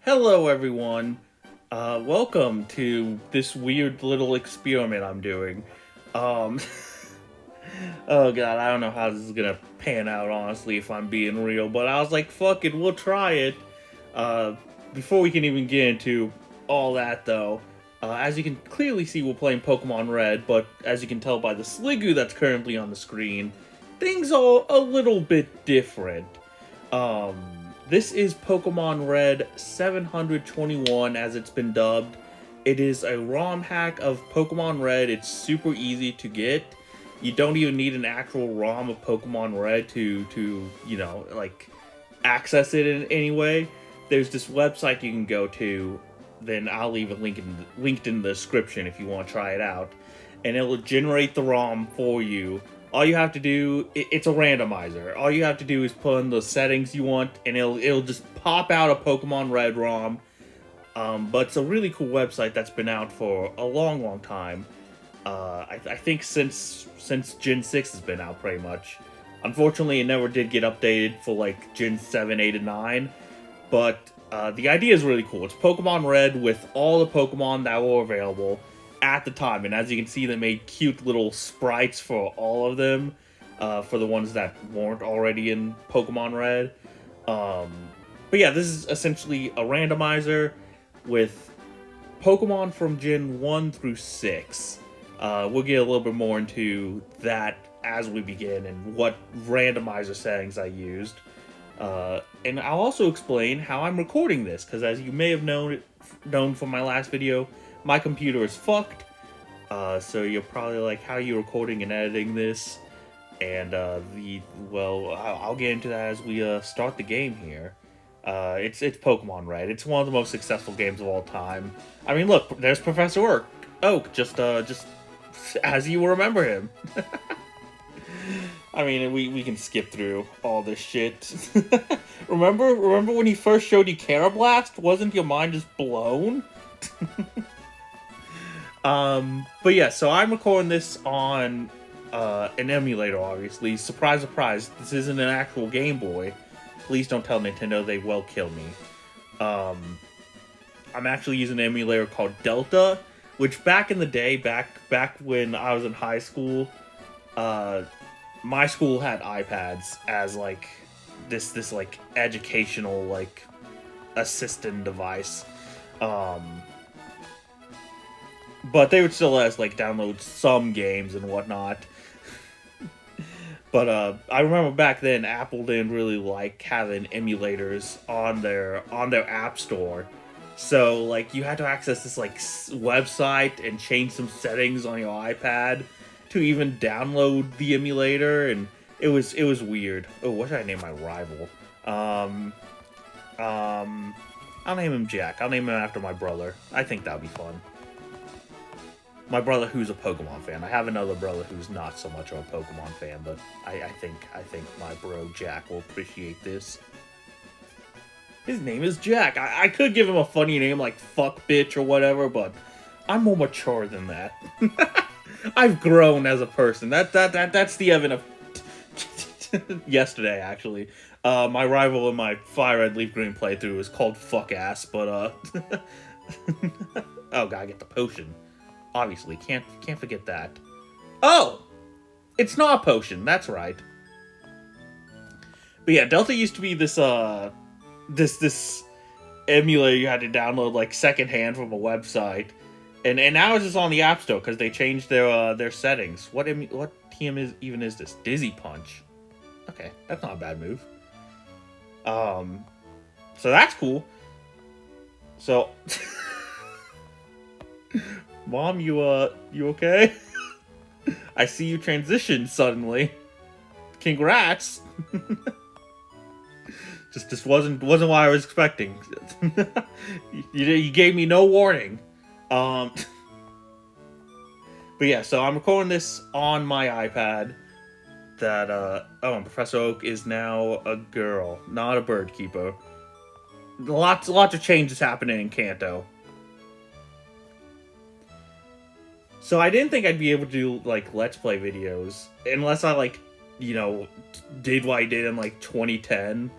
Hello, everyone. Welcome to this weird little experiment I'm doing. Um, oh god, I don't know how this is gonna pan out, honestly, if I'm being real, but I was like, fuck it, we'll try it. Uh, Before we can even get into all that, though, as you can clearly see, we're playing Pokemon Red, but as you can tell by the Sliggoo that's currently on the screen, things are a little bit different. Um, this is Pokemon Red 721, as it's been dubbed. It is a ROM hack of Pokemon Red. It's super easy to get. You don't even need an actual ROM of Pokemon Red to like access it in any way. There's this website you can go to. Then I'll leave a linked in the description if you want to try it out, and it'll generate the ROM for you. All you have to do, it's a randomizer. All you have to do is put in the settings you want, and it'll just pop out a Pokemon Red ROM. But it's a really cool website that's been out for a long time. I think since Gen 6 has been out, pretty much. Unfortunately, it never did get updated for like Gen 7, 8, and 9. But the idea is really cool. It's Pokemon Red with all the Pokemon that were available at the time, and as you can see, they made cute little sprites for all of them, for the ones that weren't already in Pokemon Red. But yeah, this is essentially a randomizer with Pokemon from Gen 1 through 6. We'll get a little bit more into that as we begin and what randomizer settings I used. And I'll also explain how I'm recording this, because as you may have known from my last video, my computer is fucked. So you're probably like, how are you recording and editing this? And I'll get into that as we start the game here. It's Pokemon Red. It's one of the most successful games of all time. I mean, look, there's Professor Oak, just as you remember him. I mean, we can skip through all this shit. Remember when he first showed you Carablast? Wasn't your mind just blown? But yeah, so I'm recording this on an emulator, obviously. Surprise, surprise, this isn't an actual Game Boy. Please don't tell Nintendo, they will kill me. I'm actually using an emulator called Delta, which back in the day, back when I was in high school, my school had iPads as like this like educational like assistant device. But they would still let us like download some games and whatnot. But I remember back then Apple didn't really like having emulators on their app store. So like you had to access this like website and change some settings on your iPad to even download the emulator, and it was weird. Oh, what should I name my rival? I'll name him Jack. I'll name him after my brother. I think that'll be fun. My brother who's a Pokemon fan. I have another brother who's not so much of a Pokemon fan, but I think my bro Jack will appreciate this. His name is Jack. I could give him a funny name like fuck bitch or whatever, but I'm more mature than that. I've grown as a person. That's the evidence of yesterday, actually. My rival in my Fire Red Leaf Green playthrough is called Fuck Ass, but oh, gotta get the potion. Obviously, can't forget that. Oh! It's not a potion, that's right. But yeah, Delta used to be this this emulator you had to download like secondhand from a website. And now it's just on the App Store because they changed their settings. What team is this? Dizzy Punch. Okay, that's not a bad move. So that's cool. So Mom, you okay? I see you transitioned suddenly. Congrats. Just wasn't what I was expecting. You gave me no warning. But yeah, so I'm recording this on my iPad. And Professor Oak is now a girl, not a bird keeper. Lots of changes happening in Kanto. So I didn't think I'd be able to do like Let's Play videos unless I like, did what I did in like 2010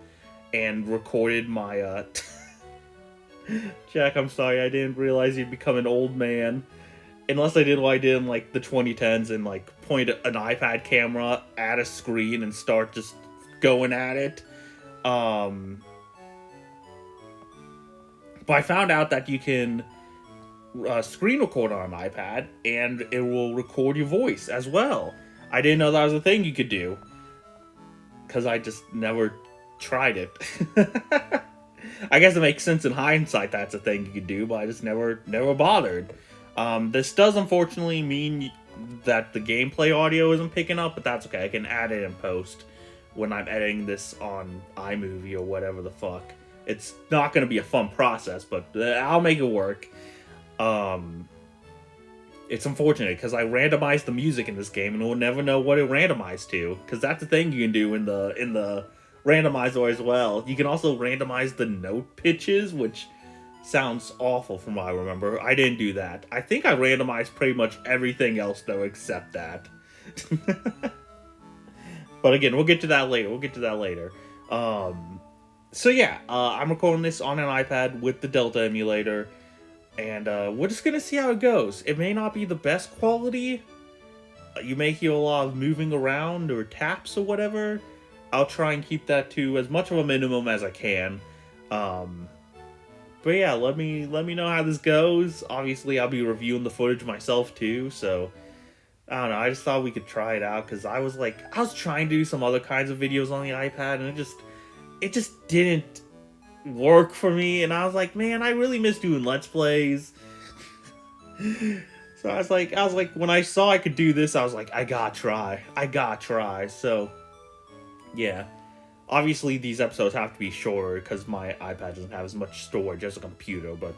and recorded my Jack, I'm sorry, I didn't realize you'd become an old man. Unless I did what I did in, like, the 2010s and, like, point an iPad camera at a screen and start just going at it. But I found out that you can screen record on an iPad, and it will record your voice as well. I didn't know that was a thing you could do, because I just never tried it. I guess it makes sense in hindsight that's a thing you could do, but I just never bothered. This does unfortunately mean that the gameplay audio isn't picking up, but that's okay. I can add it in post when I'm editing this on iMovie or whatever the fuck. It's not going to be a fun process, but I'll make it work. It's unfortunate because I randomized the music in this game and we'll never know what it randomized to, because that's the thing you can do in the randomizer as well. You can also randomize the note pitches, which sounds awful from what I remember. I didn't do that. I think I randomized pretty much everything else though except that. But again, we'll get to that later. So yeah, I'm recording this on an iPad with the Delta emulator, and we're just gonna see how it goes. It may not be the best quality. You may hear a lot of moving around or taps or whatever. I'll try and keep that to as much of a minimum as I can. But yeah, let me know how this goes. Obviously, I'll be reviewing the footage myself too, so I don't know. I just thought we could try it out because I was trying to do some other kinds of videos on the iPad, and it just didn't work for me. And I was like, man, I really miss doing Let's Plays. So I was like, when I saw I could do this, I was like, I gotta try. So yeah. Obviously, these episodes have to be shorter because my iPad doesn't have as much storage as a computer, but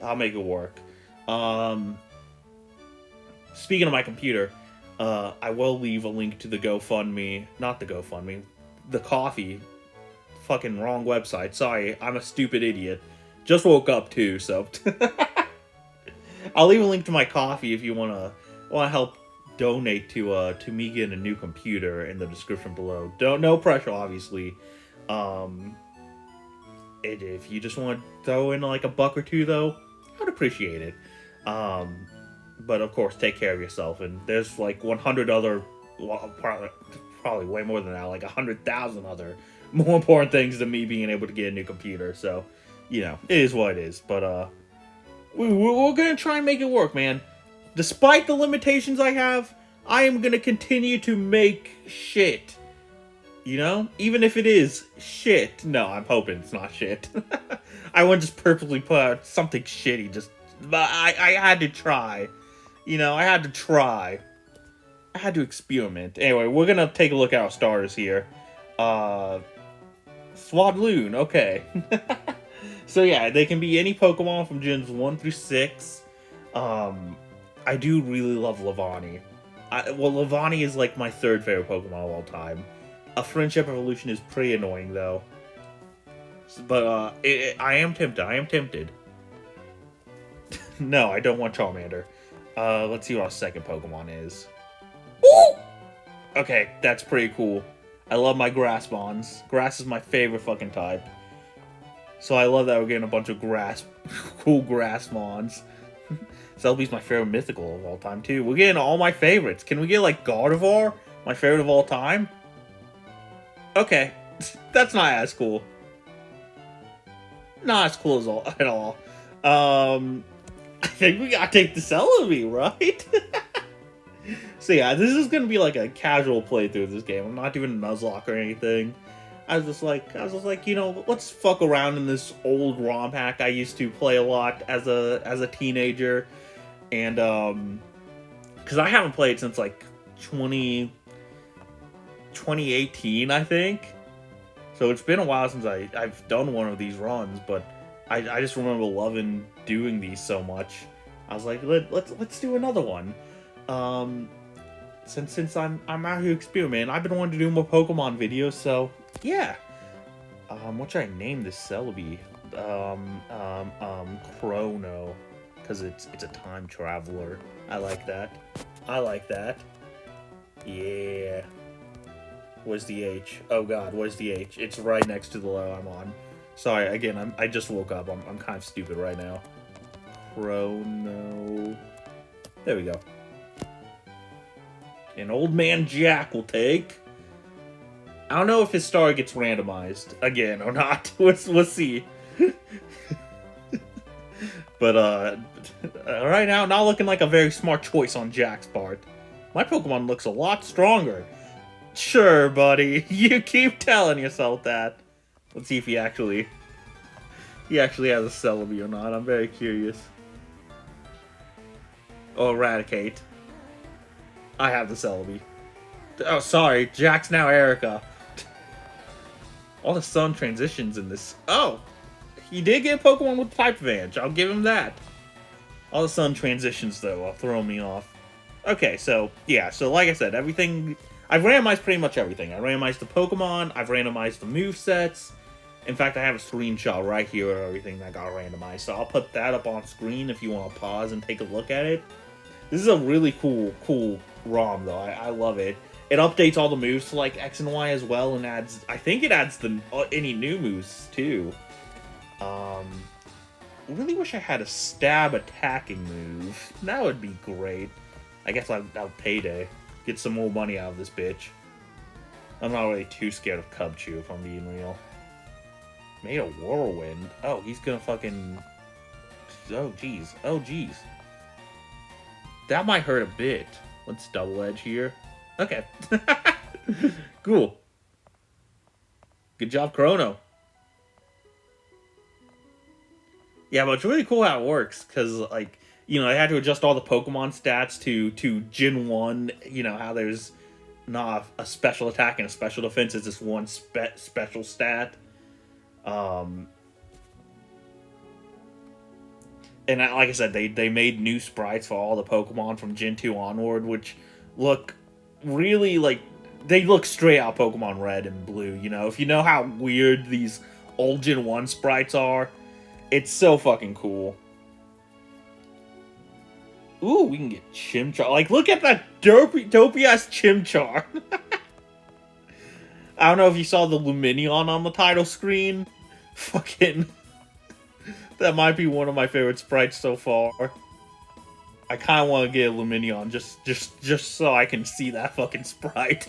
I'll make it work. Speaking of my computer, I will leave a link to the GoFundMe. Not the GoFundMe. The Coffee. Fucking wrong website. Sorry, I'm a stupid idiot. Just woke up too, so... I'll leave a link to my Coffee if you wanna help donate to me getting a new computer in the description below. No pressure, obviously. If you just want to throw in like a buck or two, though, I'd appreciate it. But of course, take care of yourself. And there's like 100 other, well, probably way more than that, like 100,000 other more important things than me being able to get a new computer. So, you know, it is what it is. But we're gonna try and make it work, man. Despite the limitations I have, I am gonna continue to make shit. You know? Even if it is shit. No, I'm hoping it's not shit. I wouldn't just purposely put out something shitty, but I had to try. You know, I had to try. I had to experiment. Anyway, we're gonna take a look at our starters here. Swadloon, okay. So yeah, they can be any Pokemon from Gens 1 through 6. I do really love Levani. Levani is like my third favorite Pokemon of all time. A Friendship Evolution is pretty annoying though. But I am tempted. No, I don't want Charmander. Let's see what our second Pokemon is. Ooh! Okay, that's pretty cool. I love my Grass Mons. Grass is my favorite fucking type. So I love that we're getting a bunch of cool Grass Mons. Celebi's my favorite mythical of all time, too. We're getting all my favorites. Can we get, like, Gardevoir? My favorite of all time? Okay. That's not as cool. Not as cool at all. I think we gotta take the Celebi, right? So yeah, this is gonna be like a casual playthrough of this game. I'm not doing a Nuzlocke or anything. I was just like, you know, let's fuck around in this old ROM hack I used to play a lot as a teenager, and because I haven't played since like 2018, I think. So it's been a while since I've done one of these runs, but I just remember loving doing these so much. I was like, let's do another one. Since I'm out here experimenting, I've been wanting to do more Pokemon videos, so yeah. What should I name this Celebi? Chrono, because it's a time traveler. I like that. Yeah. Where's the H? Oh god, where's the H? It's right next to the letter I'm on. Sorry, again, I just woke up. I'm kind of stupid right now. Chrono. There we go. An old man Jack will take. I don't know if his star gets randomized again or not. We'll see. But right now, not looking like a very smart choice on Jack's part. My Pokemon looks a lot stronger. Sure, buddy. You keep telling yourself that. Let's see if he actually has a Celebi or not. I'm very curious. Oh, Eradicate. I have the Celebi. Oh, sorry. Jack's now Erica. All the sun transitions in this. Oh! He did get a Pokemon with type advantage. I'll give him that. All the sun transitions, though, will throw me off. Okay, so, yeah. So, like I said, everything... I've randomized pretty much everything. I randomized the Pokemon. I've randomized the movesets. In fact, I have a screenshot right here of everything that got randomized. So I'll put that up on screen if you want to pause and take a look at it. This is a really cool ROM, though. I love it. It updates all the moves to, like, X and Y as well, and adds... I think it adds any new moves, too. I really wish I had a stab attacking move. That would be great. I guess I'll payday. Get some more money out of this bitch. I'm not really too scared of Cubchoo, if I'm being real. Made a Whirlwind. Oh, he's gonna fucking... Oh, jeez. Oh, jeez. That might hurt a bit. Let's double edge here. Okay. Cool. Good job, Chrono. Yeah, but it's really cool how it works, because, like, you know, I had to adjust all the Pokemon stats to Gen 1, you know, how there's not a special attack and a special defense, it's just one special stat. And like I said, they made new sprites for all the Pokemon from Gen 2 onward, which look really, like, they look straight out Pokemon Red and Blue, you know? If you know how weird these old Gen 1 sprites are, it's so fucking cool. Ooh, we can get Chimchar. Like, look at that dopey-ass Chimchar. I don't know if you saw the Lumineon on the title screen. Fucking... that might be one of my favorite sprites so far. I kind of want to get a Lumineon just so I can see that fucking sprite.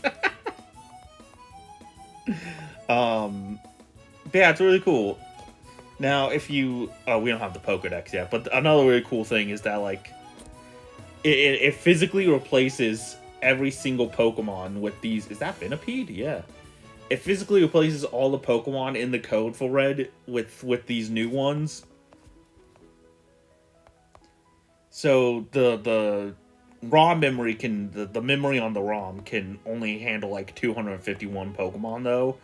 But yeah, it's really cool. Now, if you... Oh, we don't have the Pokedex yet, but another really cool thing is that, like, it physically replaces every single Pokemon with these... Is that Venipede? Yeah. It physically replaces all the Pokemon in the code for Red with these new ones. So, the ROM memory can... The memory on the ROM can only handle, like, 251 Pokemon, though.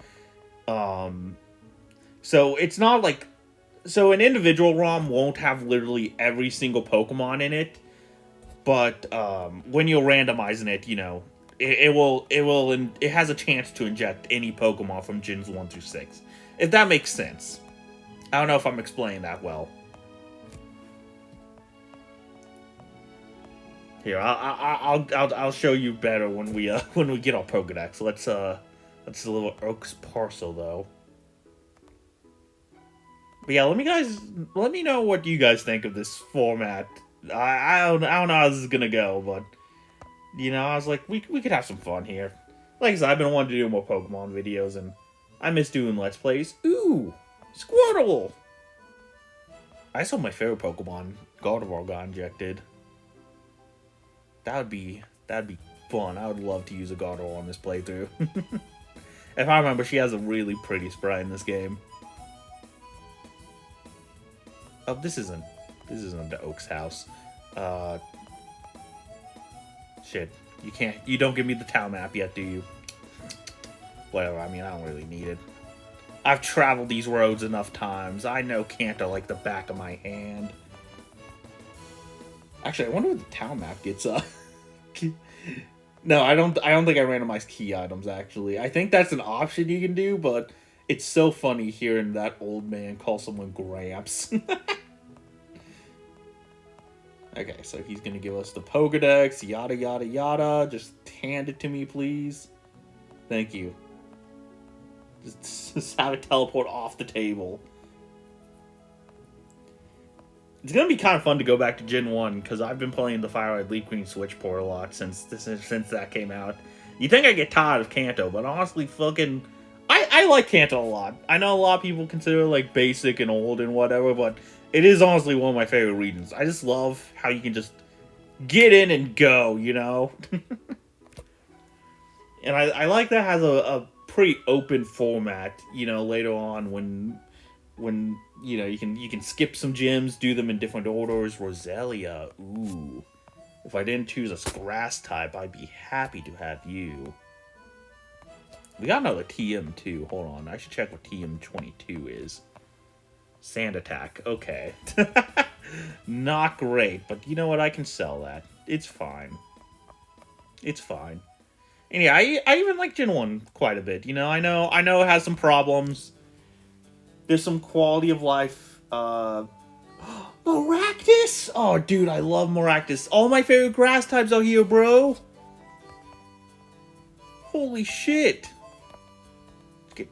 So, it's not, like... So, an individual ROM won't have literally every single Pokemon in it. But, when you're randomizing it, you know... It has a chance to inject any Pokemon from Gens 1 through 6. If that makes sense. I don't know if I'm explaining that well. Here, I'll show you better when we get our Pokedex. Let's a little Oaks parcel though. But yeah, let me know what you guys think of this format. I don't know how this is gonna go, but you know, I was like, we could have some fun here. Like I said, I've been wanting to do more Pokemon videos, and I miss doing Let's Plays. Ooh, Squirtle! I saw my favorite Pokemon, Gardevoir, got injected. That'd be fun. I would love to use a Gardevoir on this playthrough. If I remember, she has a really pretty sprite in this game. Oh, this isn't the Oak's house. Shit. You don't give me the town map yet, do you? Whatever, I mean, I don't really need it. I've traveled these roads enough times. I know Kanto like the back of my hand. Actually, I wonder what the town map gets, No, I don't think I randomized key items, actually. I think that's an option you can do, but it's so funny hearing that old man call someone Gramps. Okay, so he's gonna give us the Pokedex, yada yada yada. Just hand it to me, please. Thank you. Just have it teleport off the table. It's gonna be kind of fun to go back to Gen 1, because I've been playing the Fire Red Leaf Queen Switch port a lot since that came out. You think I get tired of Kanto, but honestly, fucking... I like Kanto a lot. I know a lot of people consider it, like, basic and old and whatever, but it is honestly one of my favorite regions. I just love how you can just get in and go, you know? And I like that it has a pretty open format, you know, later on when you know, you can skip some gyms, do them in different orders. Roselia, ooh. If I didn't choose a grass type, I'd be happy to have you. We got another TM too. Hold on, I should check what TM22 is. Sand attack, okay. Not great, but you know what? I can sell that. It's fine. It's fine. And yeah, I even like Gen 1 quite a bit. You know, I know it has some problems. There's some quality of life. Maractus! Oh, dude, I love Maractus. All my favorite grass types out here, bro. Holy shit.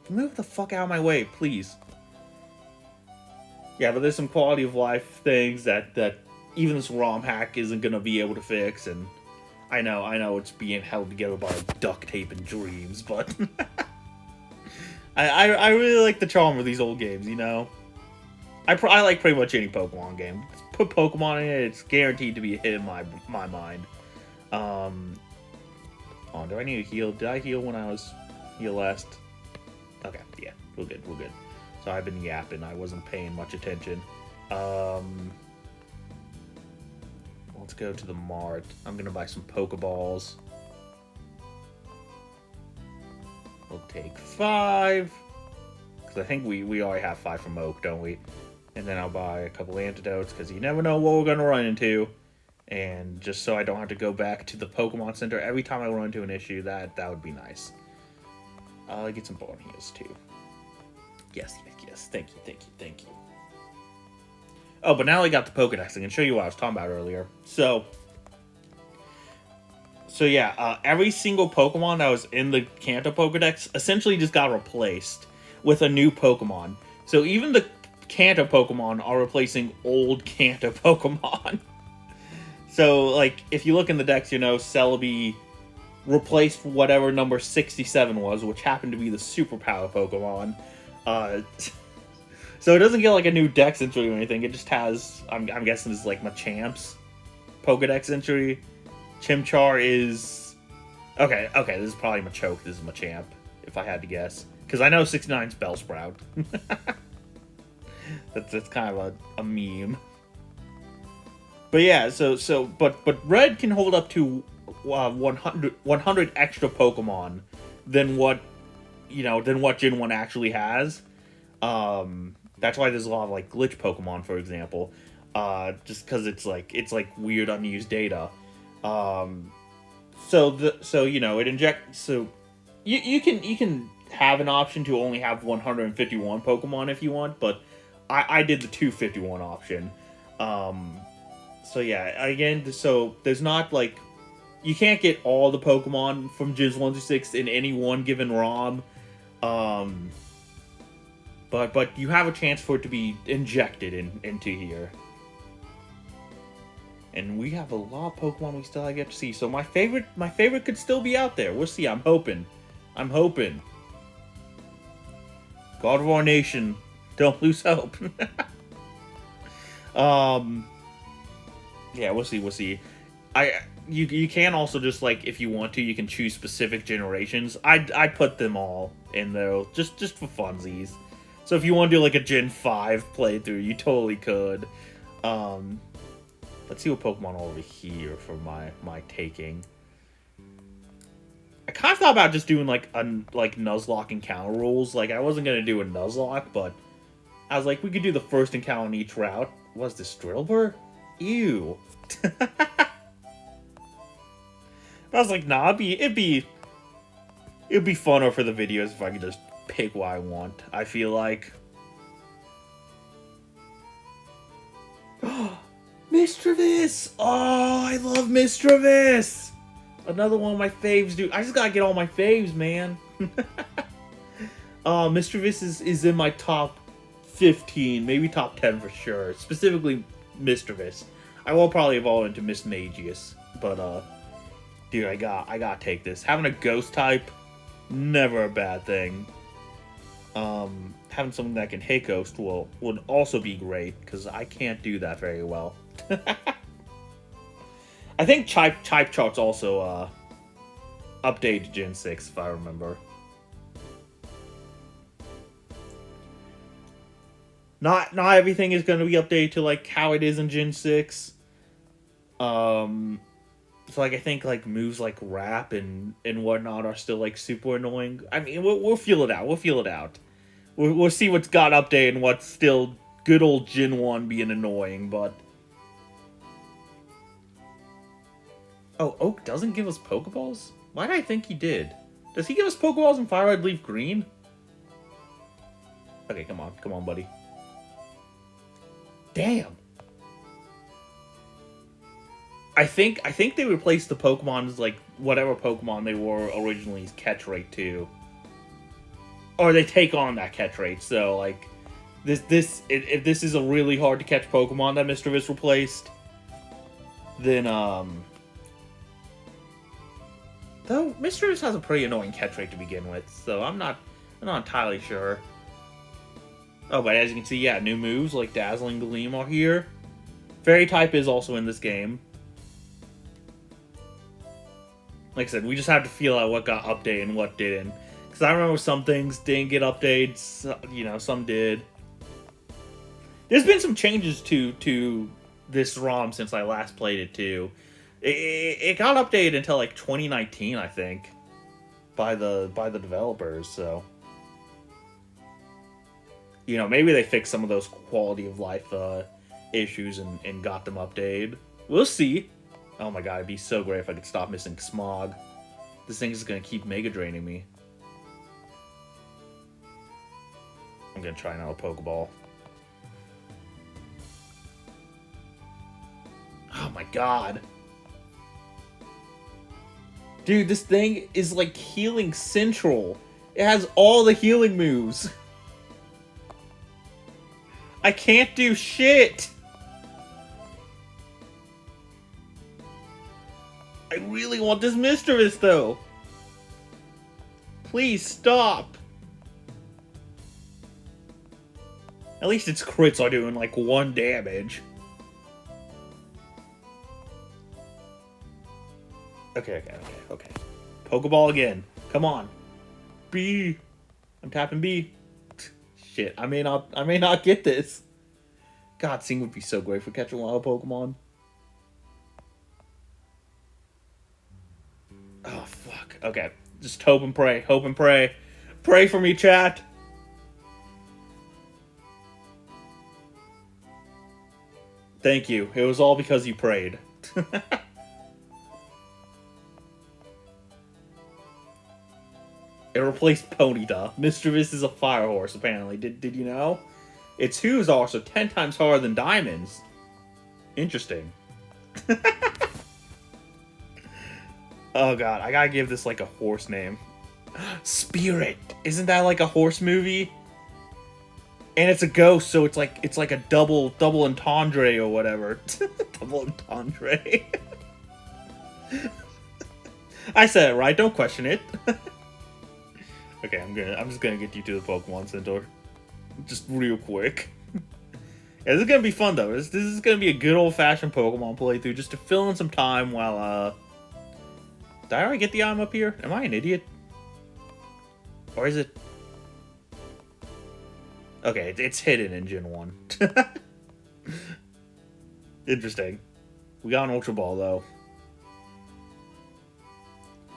Move the fuck out of my way, please. Yeah, but there's some quality of life things that even this ROM hack isn't gonna be able to fix, and I know it's being held together by duct tape and dreams, but I really like the charm of these old games, you know? I like pretty much any Pokemon game. Put Pokemon in it, it's guaranteed to be a hit in my mind. Oh, do I need to heal? Did I heal when I was here last? Okay, yeah, we're good. So I've been yapping, I wasn't paying much attention. Let's go to the mart. I'm gonna buy some Pokeballs. We'll take 5. Because I think we already have 5 from Oak, don't we? And then I'll buy a couple antidotes, because you never know what we're gonna run into. And just so I don't have to go back to the Pokemon Center every time I run into an issue, that would be nice. I'll get some bone heals too. Yes. Thank you. Oh, but now I got the Pokedex, I can show you what I was talking about earlier. So yeah, every single Pokemon that was in the Kanto Pokedex essentially just got replaced with a new Pokemon. So even the Kanto Pokemon are replacing old Kanto Pokemon. So, like, if you look in the decks, you know, Celebi replaced whatever number 67 was, which happened to be the Superpower Pokemon. So it doesn't get, like, a new Dex entry or anything. It just has, I'm guessing it's, like, Machamp's Pokedex entry. Chimchar is... Okay, this is probably Machoke. This is Machamp, if I had to guess. Because I know 69's Bellsprout. that's kind of a meme. But yeah, but Red can hold up to 100 extra Pokemon than what Gen 1 actually has. That's why there's a lot of, like, glitch Pokemon, for example. Just because it's like weird unused data. So you know, it injects, so you can have an option to only have 151 Pokemon if you want, but I did the 251 option. So yeah, again, so there's not, like, you can't get all the Pokemon from Gens 1 through 6 in any one given ROM. But you have a chance for it to be injected into here. And we have a lot of Pokemon we still get to see. So my favorite could still be out there. We'll see. I'm hoping. God of our nation, don't lose hope. Yeah, we'll see. You can also just, like, if you want to, you can choose specific generations. I'd put them all in there just for funsies. So if you want to do, like, a Gen 5 playthrough, you totally could. Let's see what Pokemon are over here for my taking. I kind of thought about just doing, like, Nuzlocke encounter rules. Like, I wasn't gonna do a Nuzlocke, but I was like, we could do the first encounter on each route. Was this Drillbur? Ew. But I was like, nah, it'd be funner for the videos if I could just pick what I want. I feel like. Mischievous! Oh, I love Mischievous! Another one of my faves, dude. I just gotta get all my faves, man. Mischievous is in my top 15, maybe top 10 for sure. Specifically, Mischievous. I will probably evolve into Mismagius, but dude, I gotta take this. Having a ghost type, never a bad thing. Having something that can hit ghost would also be great because I can't do that very well. I think type charts also updated to Gen 6 if I remember. Not everything is going to be updated to like how it is in Gen 6. So like I think like moves like rap and whatnot are still like super annoying. I mean we'll feel it out. We'll feel it out. We'll see what's got updated and what's still good old Gen 1 being annoying. But oh, Oak doesn't give us Pokeballs? Why did I think he did? Does he give us Pokeballs in Fire Red Leaf Green? Okay, come on, buddy. Damn. I think they replaced the Pokemon's like whatever Pokemon they were originally's catch rate too, or they take on that catch rate. So like if this is a really hard to catch Pokemon that Mischievous replaced, then though Mischievous has a pretty annoying catch rate to begin with, so I'm not entirely sure. Oh, but as you can see, yeah, new moves like Dazzling Gleam are here. Fairy type is also in this game. Like I said, we just have to feel out what got updated and what didn't. Because I remember some things didn't get updates, you know, some did. There's been some changes to this ROM since I last played it too. It got updated until like 2019, I think, by the developers. So, you know, maybe they fixed some of those quality of life issues and got them updated. We'll see. Oh my god, it'd be so great if I could stop missing Smog. This thing is gonna keep Mega Draining me. I'm gonna try another Pokeball. Oh my god. Dude, this thing is like Healing Central. It has all the healing moves. I can't do shit. I really want this Mischievous, though. Please stop. At least its crits are doing like 1 damage. Okay. Pokeball again. Come on. B. I'm tapping B. Shit, I may not get this. God, Sing would be so great for catching wild Pokemon. Oh, fuck. Okay. Just hope and pray. Hope and pray. Pray for me, chat. Thank you. It was all because you prayed. It replaced Ponyta. Mischievous is a fire horse, apparently. Did you know? Its hooves are also 10 times harder than diamonds. Interesting. Oh god, I gotta give this like a horse name. Spirit! Isn't that like a horse movie? And it's a ghost, so it's like a double entendre or whatever. Double entendre. I said it right, don't question it. Okay, I'm just gonna get you to the Pokemon Center. Just real quick. Yeah, this is gonna be fun though. This is gonna be a good old-fashioned Pokemon playthrough just to fill in some time while did I already get the item up here? Am I an idiot? Or is it? Okay, it's hidden in Gen 1. Interesting. We got an Ultra Ball though.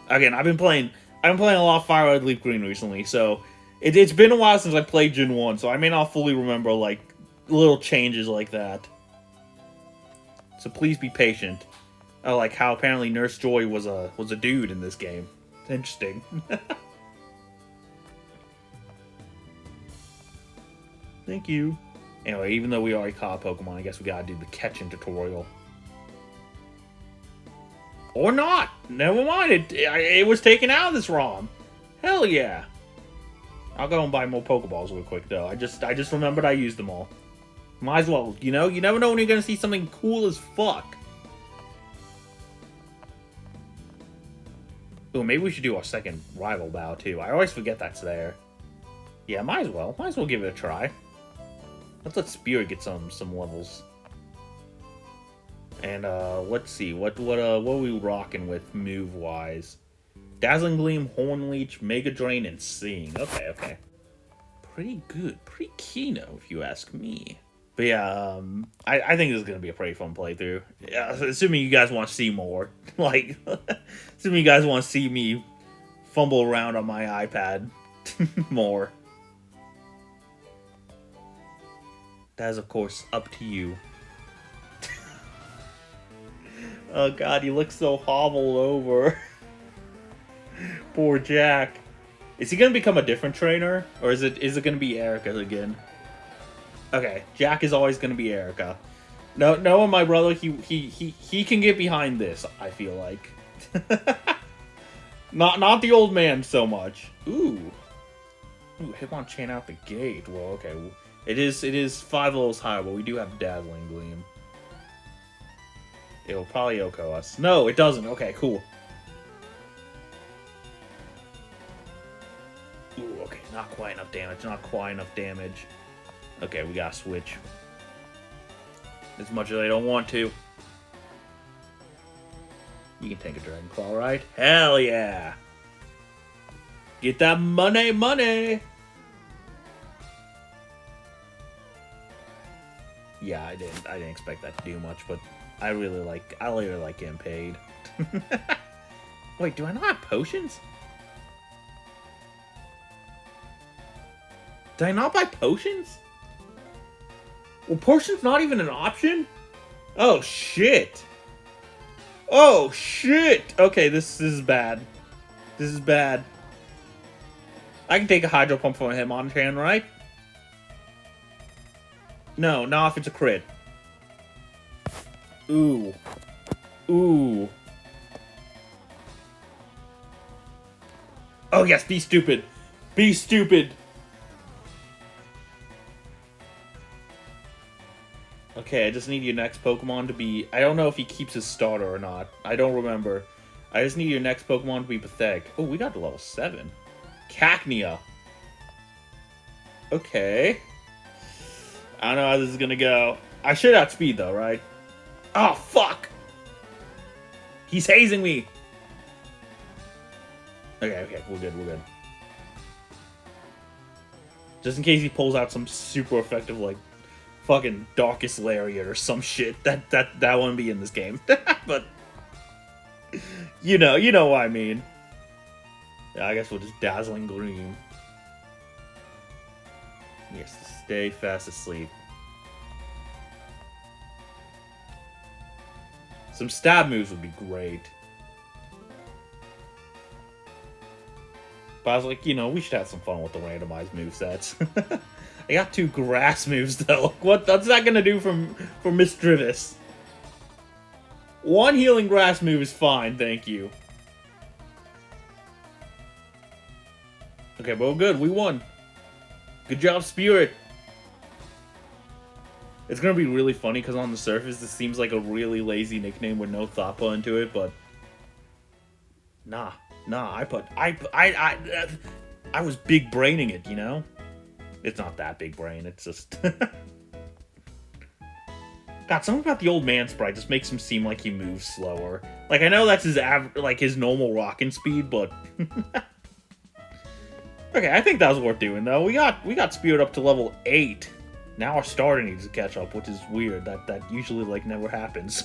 Again, I've been playing a lot of Fire Red Leaf Green recently, so it's been a while since I played Gen 1, so I may not fully remember like little changes like that. So please be patient. Oh, like how apparently Nurse Joy was a dude in this game. Interesting. Thank you. Anyway, even though we already caught Pokemon, I guess we gotta do the catching tutorial. Or not! Never mind, it was taken out of this ROM. Hell yeah! I'll go and buy more Pokeballs real quick, though. I just remembered I used them all. Might as well, you know? You never know when you're gonna see something cool as fuck. Ooh, maybe we should do our second rival battle, too. I always forget that's there. Yeah, might as well. Might as well give it a try. Let's let Spirit get some levels. And, let's see. What are we rocking with move-wise? Dazzling Gleam, Horn Leech, Mega Drain, and Sing. Okay. Pretty good. Pretty kino, if you ask me. But yeah, I think this is going to be a pretty fun playthrough. Yeah, assuming you guys want to see more. Like, assuming you guys want to see me fumble around on my iPad more. That is, of course, up to you. Oh god, he looks so hobbled over. Poor Jack. Is he going to become a different trainer? Or is it going to be Erica again? Okay, Jack is always going to be Erica. No, my brother, he can get behind this, I feel like. Not the old man so much. Ooh, Hitmonchan out the gate. Well, okay. It is 5 levels higher, but we do have Dazzling Gleam. It'll probably OHKO us. No, it doesn't. Okay, cool. Ooh, okay, not quite enough damage. Okay, we gotta switch. As much as I don't want to. You can take a Dragon Claw, right? Hell yeah! Get that money! Yeah, I didn't expect that to do much, but I really like getting paid. Wait, do I not have potions? Did I not buy potions? Well, potions not even an option? Oh shit. Okay, this is bad. I can take a Hydro Pump from Hitmonchan, right? No, not if it's a crit. Ooh. Oh yes, be stupid. Okay, I just need your next Pokemon to be... I don't know if he keeps his starter or not. I don't remember. I just need your next Pokemon to be pathetic. Oh, we got to level 7. Cacnea. Okay. I don't know how this is gonna go. I should outspeed though, right? Oh, fuck! He's hazing me! Okay, we're good. Just in case he pulls out some super effective, like, fucking Darkest Lariat or some shit. That wouldn't be in this game. But you know what I mean. Yeah, I guess we'll just Dazzling Gleam. Yes, stay fast asleep. Some stab moves would be great. But I was like, we should have some fun with the randomized movesets. I got 2 grass moves though. What's that gonna do for Misdreavus? 1 healing grass move is fine, thank you. Okay, but we're good. We won. Good job, Spirit. It's gonna be really funny because on the surface this seems like a really lazy nickname with no thought put into it, but nah. I was big braining it, It's not that big brain. It's just God, something about the old man sprite just makes him seem like he moves slower. Like I know that's his normal rocking speed, but okay, I think that was worth doing though. We got Spirit up to level 8. Now our starter needs to catch up, which is weird. That usually like never happens.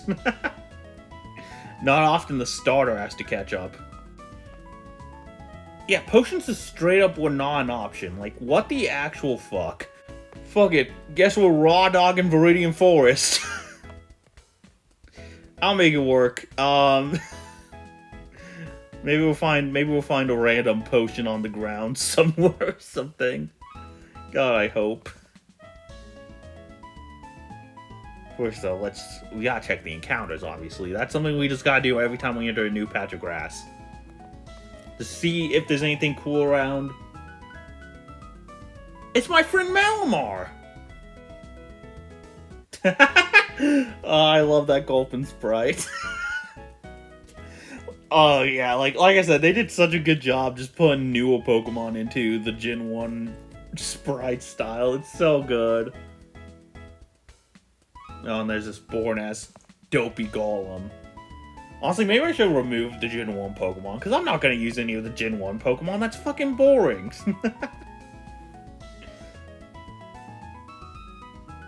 Not often the starter has to catch up. Yeah, potions is straight up were not an option. Like, what the actual fuck? Fuck it. Guess we're raw dog in Viridian Forest. I'll make it work. Maybe we'll find a random potion on the ground somewhere or something. God, I hope. First though, we gotta check the encounters, obviously. That's something we just gotta do every time we enter a new patch of grass. To see if there's anything cool around. It's my friend Malamar! Oh, I love that Gulpin sprite. Oh yeah, like I said, they did such a good job just putting newer Pokemon into the Gen 1 sprite style. It's so good. Oh, and there's this boring-ass dopey Golem. Honestly, maybe I should remove the Gen 1 Pokemon, because I'm not going to use any of the Gen 1 Pokemon. That's fucking boring.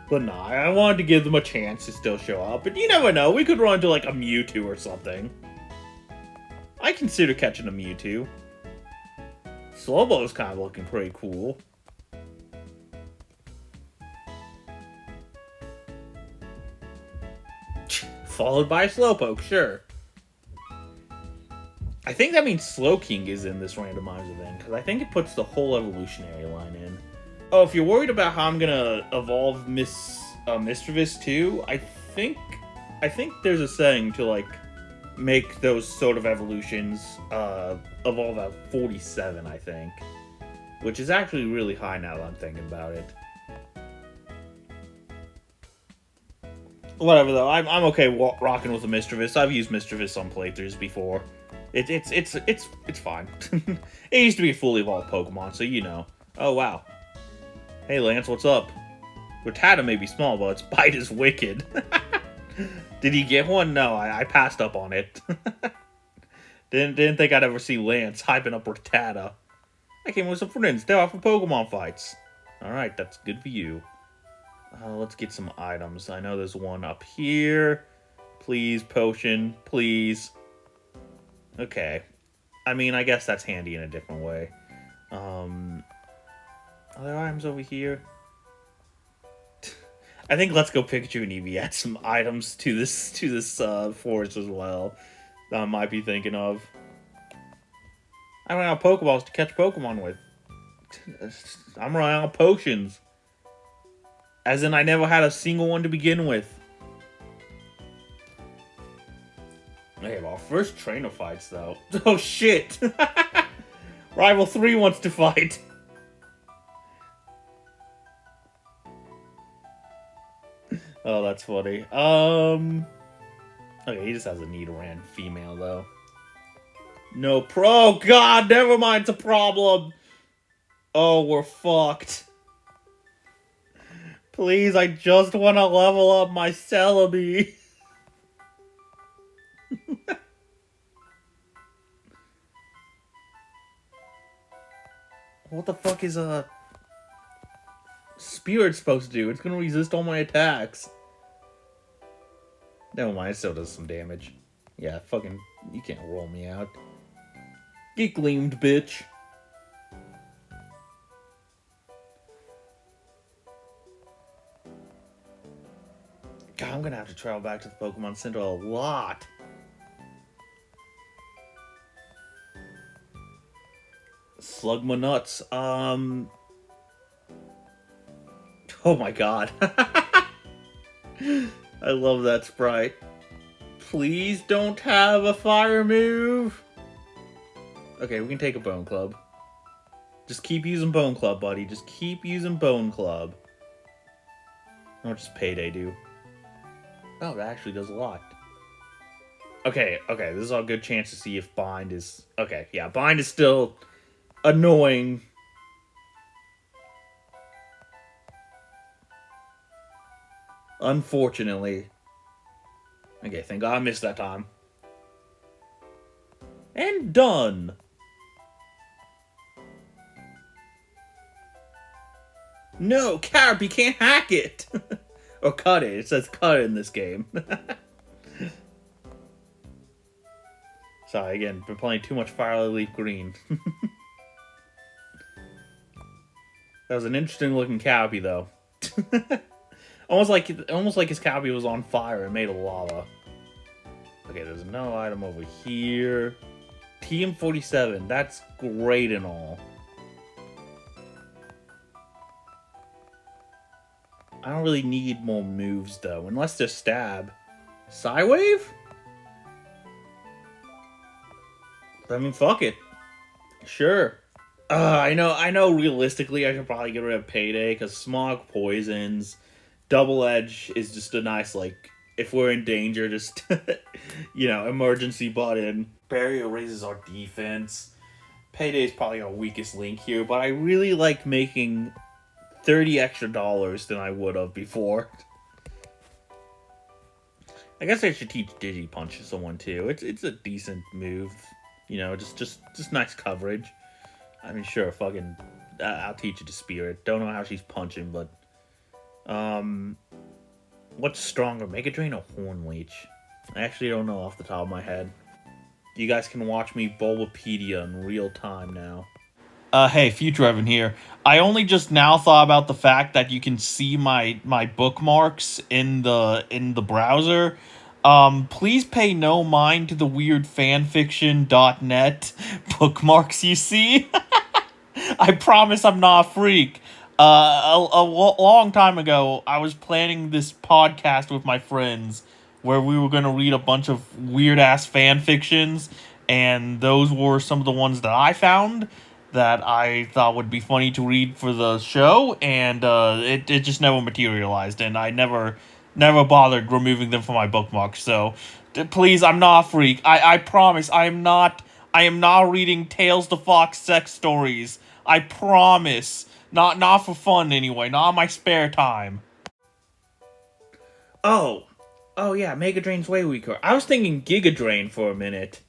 But nah, I wanted to give them a chance to still show up. But you never know, we could run into like a Mewtwo or something. I consider catching a Mewtwo. Slowpoke's kind of looking pretty cool. Followed by a Slowpoke, sure. I think that means Slowking is in this randomizer then, because I think it puts the whole evolutionary line in. Oh, if you're worried about how I'm gonna evolve Mischievous too, I think there's a setting to like make those sort of evolutions evolve at 47, I think, which is actually really high now that I'm thinking about it. Whatever though, I'm okay rocking with a Mischievous. I've used Mischievous on playthroughs before. It's fine. It used to be a fully evolved Pokemon, so you know. Oh wow. Hey Lance, what's up? Rattata may be small, but its bite is wicked. Did he get one? No, I passed up on it. Didn't think I'd ever see Lance hyping up Rattata. I came with some friends. They're off for Pokemon fights. Alright, that's good for you. Let's get some items. I know there's one up here. Please, potion. Please. Okay. I mean, I guess that's handy in a different way. Are there items over here? I think Let's Go Pikachu and Eevee add some items to this forest as well that I might be thinking of. I ran out of Pokeballs to catch Pokemon with. I'm running out of potions. As in, I never had a single one to begin with. Okay, well, first trainer fights, though. Oh, shit! Rival 3 wants to fight. Oh, that's funny. Okay, he just has a Nidoran female, though. No pro. God, never mind, it's a problem. Oh, we're fucked. Please, I just want to level up my Celebi. What the fuck is Spirit supposed to do? It's gonna resist all my attacks. Never mind, it still does some damage. Yeah, fucking, you can't roll me out. Get gleamed, bitch. God, I'm gonna have to travel back to the Pokemon Center a lot. Slug my nuts. Oh my god. I love that sprite. Please don't have a fire move. Okay, we can take a Bone Club. Just keep using Bone Club, buddy. Just keep using Bone Club. What does Payday do? Oh, that actually does a lot. Okay, this is a good chance to see if Bind is... Okay, yeah, Bind is still annoying. Unfortunately. Okay, thank God I missed that time. And done! No, Caterpie can't hack it! Or cut it. It says cut in this game. Sorry, again, been playing too much Fire Leaf Green. That was an interesting looking Caterpie, though. almost like his Caterpie was on fire and made of lava. Okay, there's no item over here. TM47, that's great and all. I don't really need more moves, though, unless they're stab. Psywave? I mean, fuck it. Sure. I know. Realistically, I should probably get rid of Payday because Smog poisons. Double Edge is just a nice like if we're in danger, just emergency button. Barrier raises our defense. Payday is probably our weakest link here, but I really like making $30 extra than I would have before. I guess I should teach Digi Punch to someone too. It's a decent move, just nice coverage. I mean, sure, fucking, I'll teach it to Spirit. Don't know how she's punching, but what's stronger, Mega Drain or Horn Leech? I actually don't know off the top of my head. You guys can watch me Bulbapedia in real time now. Hey, Future Evan here. I only just now thought about the fact that you can see my bookmarks in the browser. Please pay no mind to the weird fanfiction.net bookmarks you see. I promise I'm not a freak. A long time ago, I was planning this podcast with my friends where we were going to read a bunch of weird-ass fan fictions, and those were some of the ones that I found that I thought would be funny to read for the show, and it just never materialized, and I never bothered removing them from my bookmarks. So, please, I'm not a freak. I promise, I am not reading Tales to Fox sex stories. I promise. Not for fun anyway. Not in my spare time. Oh. Oh yeah, Mega Drain's way weaker. I was thinking Giga Drain for a minute.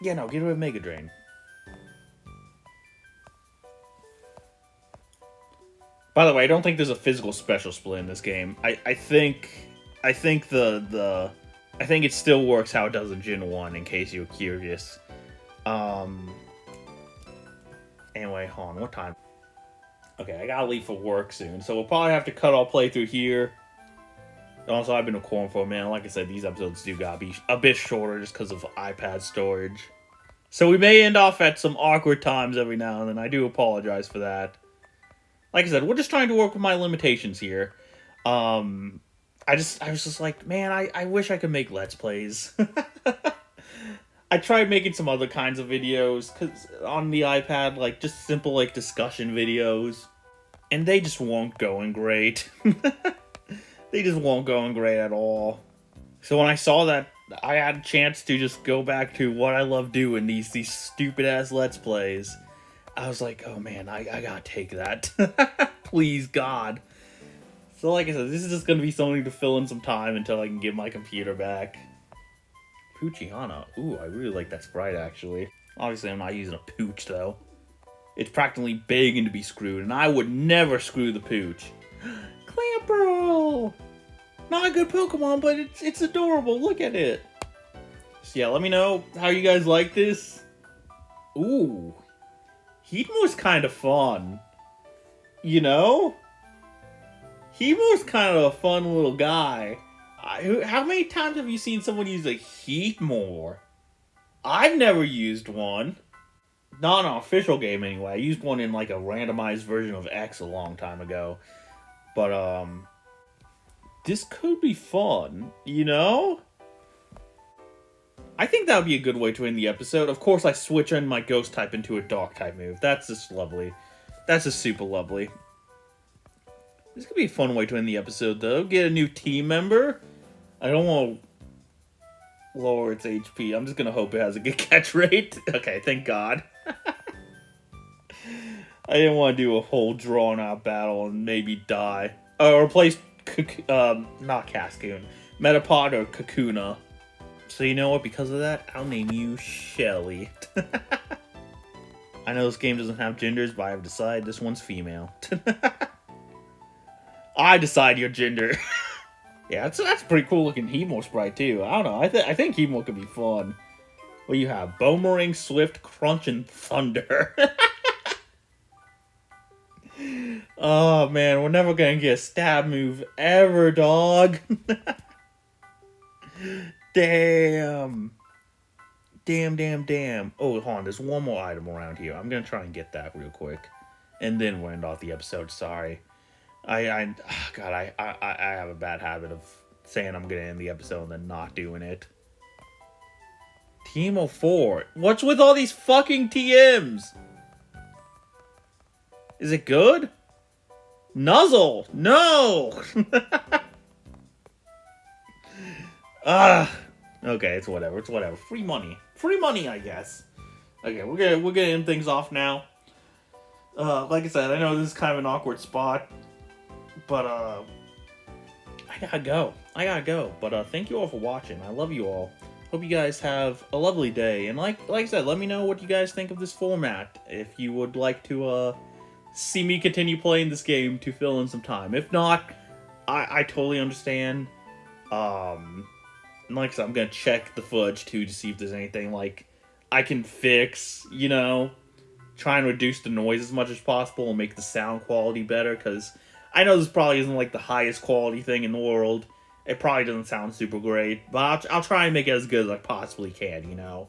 Yeah, no, get rid of Mega Drain. By the way, I don't think there's a physical special split in this game. I think it still works how it does in Gen 1, in case you're curious. Anyway, hold on, what time? Okay, I gotta leave for work soon, so we'll probably have to cut our playthrough here. Also, I've been recording for a minute. Like I said, these episodes do gotta be a bit shorter just because of iPad storage. So we may end off at some awkward times every now and then. I do apologize for that. Like I said, we're just trying to work with my limitations here. I was just like, man, I wish I could make Let's Plays. I tried making some other kinds of videos on the iPad, like just simple like discussion videos, and they just weren't going great. They just weren't going great at all. So when I saw that I had a chance to just go back to what I love doing, these stupid ass Let's Plays, I was like, oh man, I gotta take that. Please, God. So like I said, this is just gonna be something to fill in some time until I can get my computer back. Poochiana. Ooh, I really like that sprite, actually. Obviously, I'm not using a Pooch, though. It's practically begging to be screwed, and I would never screw the Pooch. Clamperl! Not a good Pokemon, but it's adorable. Look at it. So yeah, let me know how you guys like this. Ooh. Heatmore's kind of fun. You know? Heatmore's kind of a fun little guy. How many times have you seen someone use a Heatmore? I've never used one. Not an official game anyway. I used one in like a randomized version of X a long time ago. But this could be fun, you know? I think that would be a good way to end the episode. Of course, I switch in my Ghost type into a Dark type move. That's just lovely. That's just super lovely. This could be a fun way to end the episode, though. Get a new team member. I don't want to lower its HP. I'm just going to hope it has a good catch rate. Okay, thank God. I didn't want to do a whole drawn-out battle and maybe die. Replace, not Cascoon, Metapod or Kakuna. So you know what? Because of that, I'll name you Shelly. I know this game doesn't have genders, but I've decided this one's female. I decide your gender. Yeah, that's a pretty cool looking Heatmore sprite too. I don't know. I think Heatmore could be fun. Well, you have Boomerang, Swift, Crunch, and Thunder. Oh man, we're never gonna get a stab move ever, dog. Damn. Damn. Oh, hold on. There's one more item around here. I'm gonna try and get that real quick, and then we'll end off the episode. Sorry. I have a bad habit of saying I'm gonna end the episode and then not doing it. TM04. What's with all these fucking TMs? Is it good? Nuzzle! No! Okay, it's whatever. It's whatever. Free money. Free money, I guess. Okay, we're gonna end things off now. Like I said, I know this is kind of an awkward spot, but I gotta go. But thank you all for watching. I love you all. Hope you guys have a lovely day. And like I said, let me know what you guys think of this format. If you would like to see me continue playing this game to fill in some time. If not, I totally understand. And like I said, I'm gonna check the footage too to see if there's anything like I can fix, you know, try and reduce the noise as much as possible and make the sound quality better, because I know this probably isn't like the highest quality thing in the world. It probably doesn't sound super great, but I'll try and make it as good as I possibly can, you know.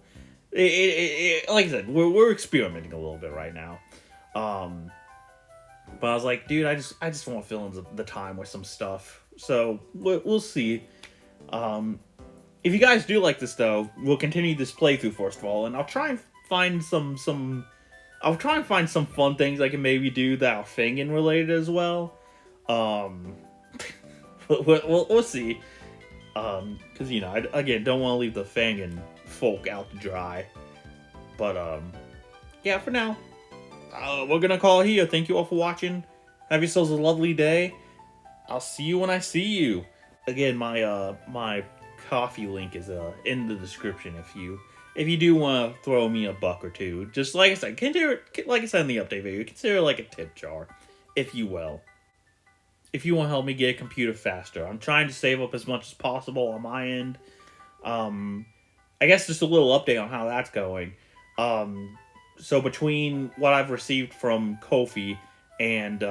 Like I said, we're experimenting a little bit right now. But I was like, dude, I just want to fill in the time with some stuff. So we'll see. If you guys do like this, though, we'll continue this playthrough first of all, and I'll try and find some fun things I can maybe do that are Fangin related as well. We'll see. Because you know, I again don't want to leave the Fangin folk out to dry. But yeah, for now, we're gonna call it here. Thank you all for watching. Have yourselves a lovely day. I'll see you when I see you. Again, my coffee link is in the description if you do want to throw me a buck or two. Just like I said, consider, like I said in the update video, consider like a tip jar, if you will. If you want to help me get a computer faster, I'm trying to save up as much as possible on my end. I guess just a little update on how that's going. So between what I've received from Ko-fi and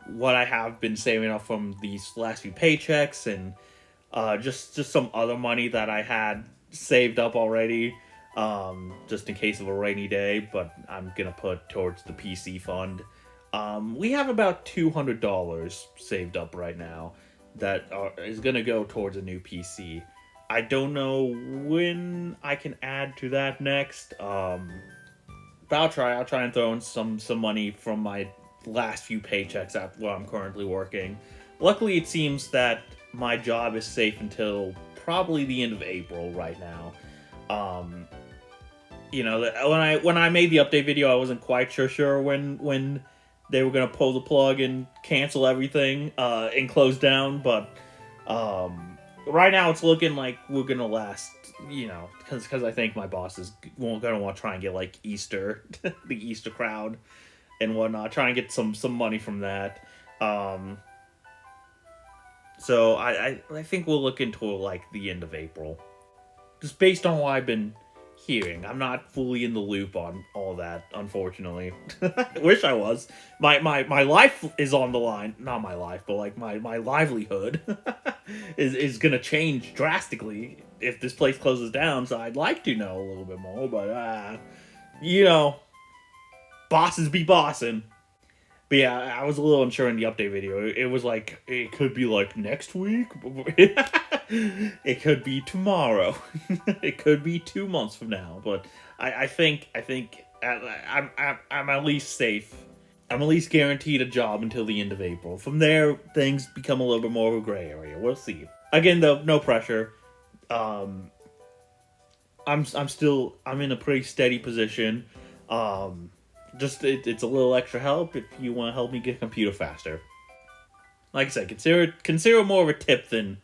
what I have been saving up from these last few paychecks and just some other money that I had saved up already, just in case of a rainy day, but I'm gonna put towards the PC fund. We have about $200 saved up right now that is gonna go towards a new PC. I don't know when I can add to that next, but I'll try and throw in some money from my last few paychecks at where I'm currently working. Luckily, it seems that my job is safe until probably the end of April right now. You know, when I made the update video, I wasn't quite sure when they were gonna pull the plug and cancel everything and close down, but right now it's looking like we're gonna last, you know, because I think my boss is gonna want to try and get like Easter, the Easter crowd and whatnot, try and get some money from that. So I think we'll look into like the end of April, just based on what I've been hearing. I'm not fully in the loop on all that, unfortunately. I wish I was. My life is on the line. Not my life, but like my livelihood is gonna change drastically if this place closes down. So I'd like to know a little bit more, but you know, bosses be bossing. But yeah, I was a little unsure in the update video. It was like, it could be like next week. It could be tomorrow. It could be 2 months from now. But I think I'm at least safe. I'm at least guaranteed a job until the end of April. From there, things become a little bit more of a gray area. We'll see. Again, though, no pressure. I'm in a pretty steady position. Just it's a little extra help if you want to help me get a computer faster. Like I said, consider more of a tip than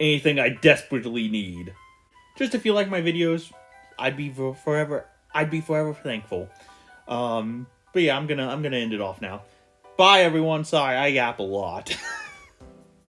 anything I desperately need. Just if you like my videos, I'd be forever thankful. But yeah, I'm gonna end it off now. Bye everyone. Sorry, I yap a lot.